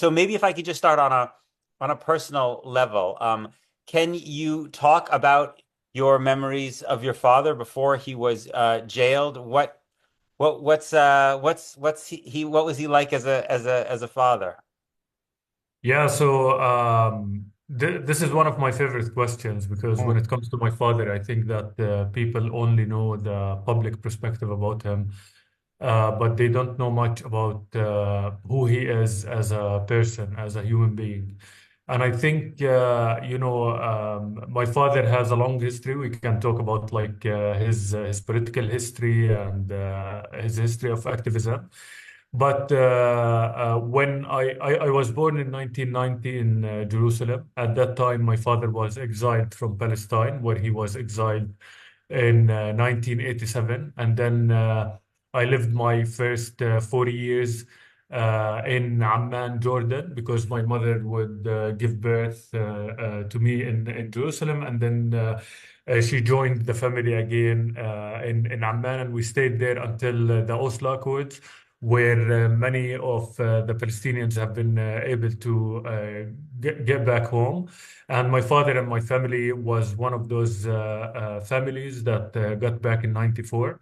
So maybe if I could just start on a personal level, can you talk about your memories of your father before he was jailed? What's he what was he like as a father? Yeah, so this is one of my favorite questions because when Mm. it comes to my father, I think that people only know the public perspective about him, but they don't know much about who he is as a person, as a human being. And I think, my father has a long history. We can talk about like his political history and his history of activism. But when I was born in 1990 in Jerusalem, at that time, my father was exiled from Palestine, where he was exiled in 1987. And then I lived my first 40 years in Amman, Jordan, because my mother would give birth to me in Jerusalem. And then she joined the family again in Amman, and we stayed there until the Oslo Accords, where many of the Palestinians have been able to get back home. And my father and my family was one of those families that got back in 94.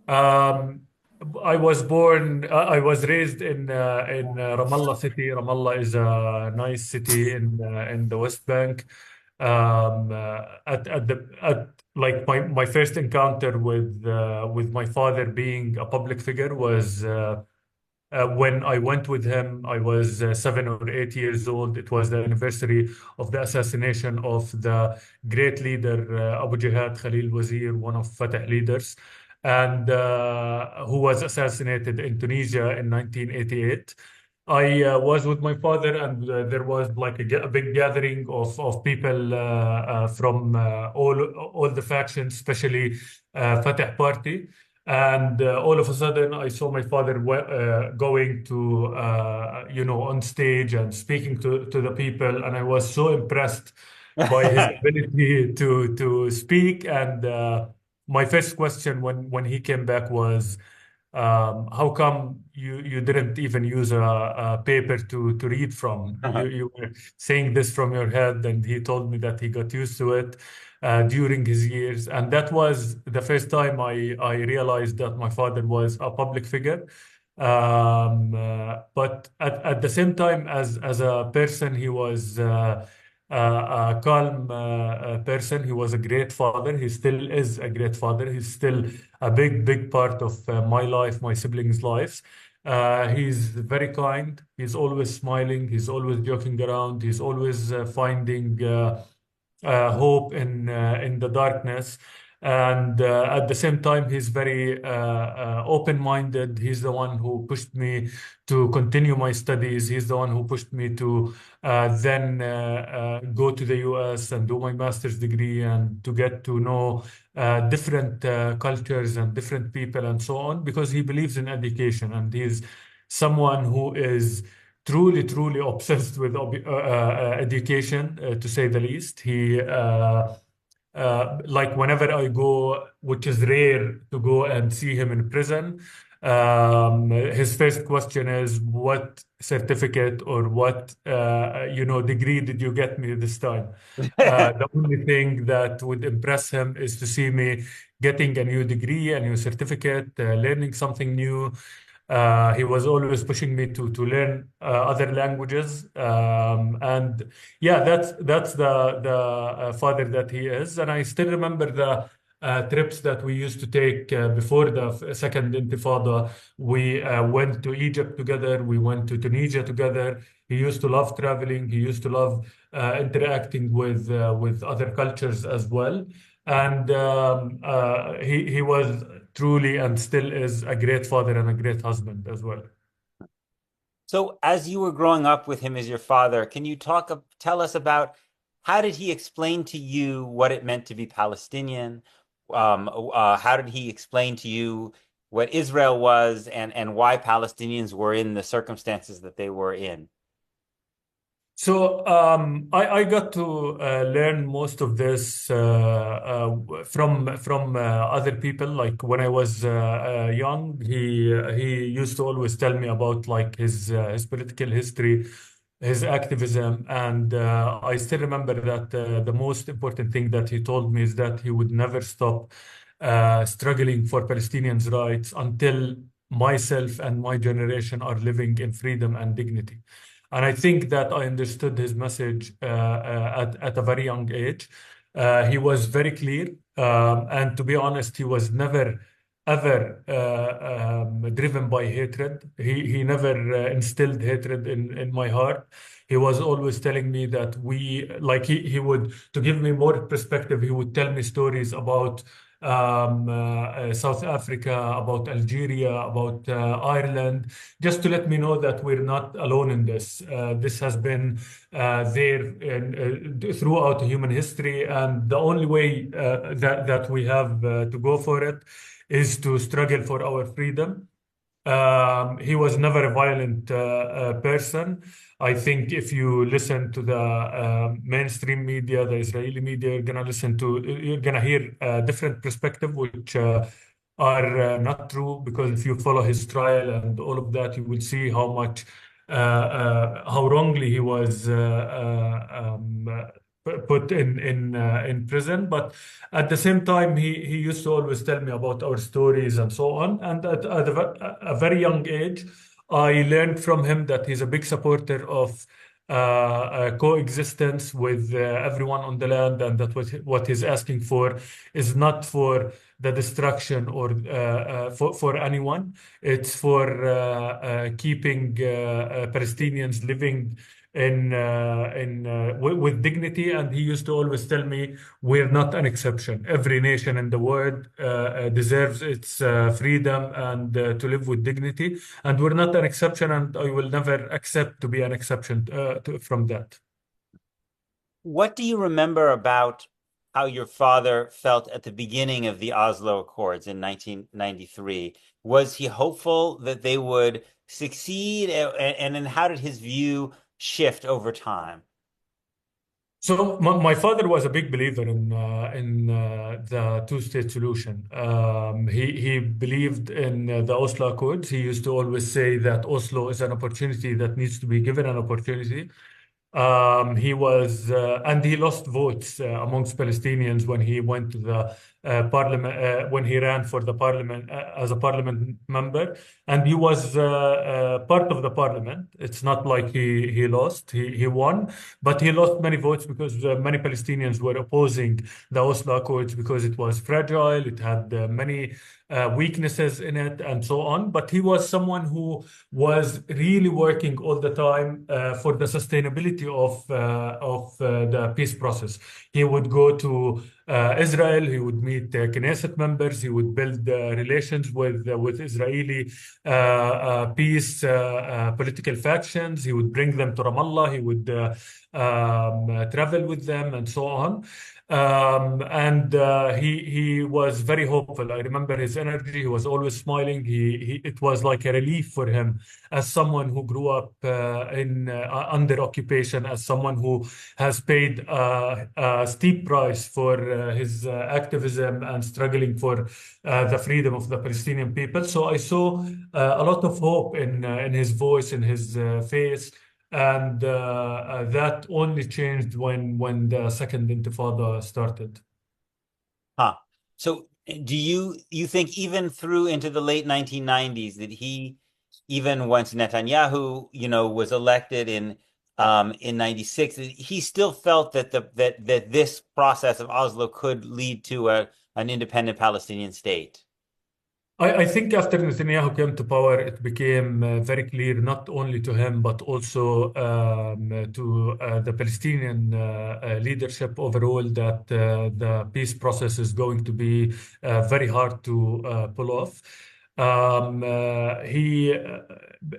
Um, I was raised in Ramallah city. Ramallah is a nice city in the West Bank. At like my first encounter with my father being a public figure was when I went with him. I was 7 or 8 years old. It was the anniversary of the assassination of the great leader Abu Jihad Khalil Wazir, one of Fatah leaders, and who was assassinated in Tunisia in 1988. I was with my father, and there was like a big gathering of people from all the factions, especially Fatah Party. And all of a sudden, I saw my father going to, on stage and speaking to the people, and I was so impressed by his ability to speak. And my first question when he came back was, how come you didn't even use a paper to read from? You were saying this from your head, and he told me that he got used to it during his years, and that was the first time I realized that my father was a public figure. But at the same time, as a person, he was a calm person. He was a great father. He still is a great father. He's still a big part of my life, my siblings' lives. He's very kind. He's always smiling. He's always joking around. He's always finding hope in the darkness. And at the same time, he's very open-minded. He's the one who pushed me to continue my studies. He's the one who pushed me to then go to the US and do my master's degree and to get to know different cultures and different people and so on, because he believes in education, and he's someone who is truly obsessed with education, to say the least. Like whenever I go, which is rare to go and see him in prison, his first question is, "What certificate or what degree did you get me this time?" The only thing that would impress him is to see me getting a new degree, a new certificate, learning something new. He was always pushing me to learn other languages, and yeah, that's the father that he is. And I still remember the trips that we used to take before the second Intifada. We went to Egypt together. We went to Tunisia together. He used to love traveling. He used to love interacting with other cultures as well. And he was truly and still is a great father and a great husband as well. So, as you were growing up with him as your father, can you tell us about how did he explain to you what it meant to be Palestinian? How did he explain to you what Israel was and why Palestinians were in the circumstances that they were in? I got to learn most of this from other people. Like when I was young, he used to always tell me about like his political history, his activism, and I still remember that the most important thing that he told me is that he would never stop struggling for Palestinians' rights until myself and my generation are living in freedom and dignity. And I think that I understood his message at a very young age. He was very clear. And to be honest, he was never, ever driven by hatred. He never instilled hatred in my heart. He was always telling me that he would, to give me more perspective, he would tell me stories about South Africa, about Algeria, about Ireland, just to let me know that we're not alone in this. This has been throughout human history, and the only way that we have to go for it is to struggle for our freedom. He was never a violent person. I think if you listen to the mainstream media, the Israeli media, you're gonna hear a different perspective, which are not true. Because if you follow his trial and all of that, you will see how wrongly he was put in prison. But at the same time, he used to always tell me about our stories and so on. And at a very young age, I learned from him that he's a big supporter of coexistence with everyone on the land, and that what he's asking for is not for the destruction or for anyone. It's for keeping Palestinians living with dignity. And he used to always tell me, we're not an exception. Every nation in the world deserves its freedom and to live with dignity, and we're not an exception, and I will never accept to be an exception from that. What do you remember about how your father felt at the beginning of the Oslo Accords in 1993? Was he hopeful that they would succeed? And then how did his view shift over time? So my father was a big believer in the two-state solution. He believed in the Oslo Accords. He used to always say that Oslo is an opportunity that needs to be given an opportunity. And he lost votes amongst Palestinians when he went to the parliament, when he ran for the parliament as a parliament member. And he was part of the parliament. It's not like he lost, he won, but he lost many votes because many Palestinians were opposing the Oslo Accords because it was fragile, it had many weaknesses in it, and so on. But he was someone who was really working all the time for the sustainability of the peace process. He would go to Israel. He would meet Knesset members. He would build relations with Israeli peace political factions. He would bring them to Ramallah. He would travel with them and so on. And he was very hopeful. I remember his energy. He was always smiling. It was like a relief for him as someone who grew up in under occupation, as someone who has paid a steep price for his activism and struggling for the freedom of the Palestinian people. So I saw a lot of hope in his voice, in his face. And that only changed when the second Intifada started. Huh. So do you think even through into the late 1990s that he, even once Netanyahu, was elected in 96, that he still felt that that this process of Oslo could lead to an independent Palestinian state? I think after Netanyahu came to power, it became very clear, not only to him, but also to the Palestinian leadership overall, that the peace process is going to be very hard to pull off. Um, uh, he uh,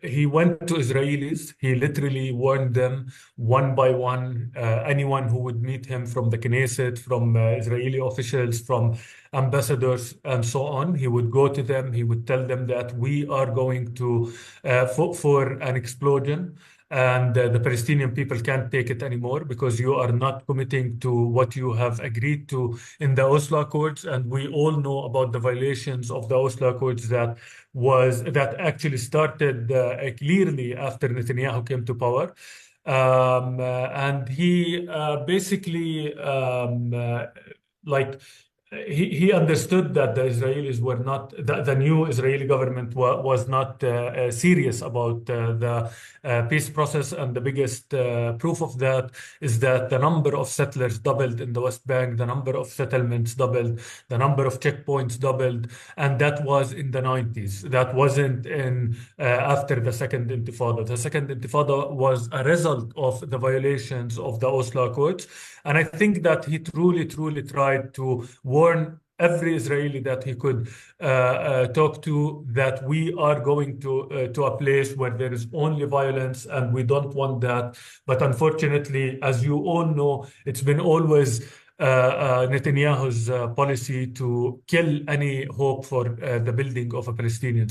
he went to Israelis. He literally warned them one by one. Anyone who would meet him from the Knesset, from Israeli officials, from ambassadors, and so on, he would go to them. He would tell them that we are going to for an explosion. and the Palestinian people can't take it anymore because you are not committing to what you have agreed to in the Oslo Accords. And we all know about the violations of the Oslo Accords that actually started clearly after Netanyahu came to power. And he basically like he understood that the Israelis were not the new Israeli government was not serious about the peace process, and the biggest proof of that is that the number of settlers doubled in the West Bank, the number of settlements doubled, the number of checkpoints doubled, and that was in the 90s. That wasn't in after the Second Intifada. The Second Intifada was a result of the violations of the Oslo Accords. And I think that he truly, truly tried to warn every Israeli that he could talk to that we are going to a place where there is only violence, and we don't want that. But unfortunately, as you all know, it's been always Netanyahu's policy to kill any hope for the building of a Palestinian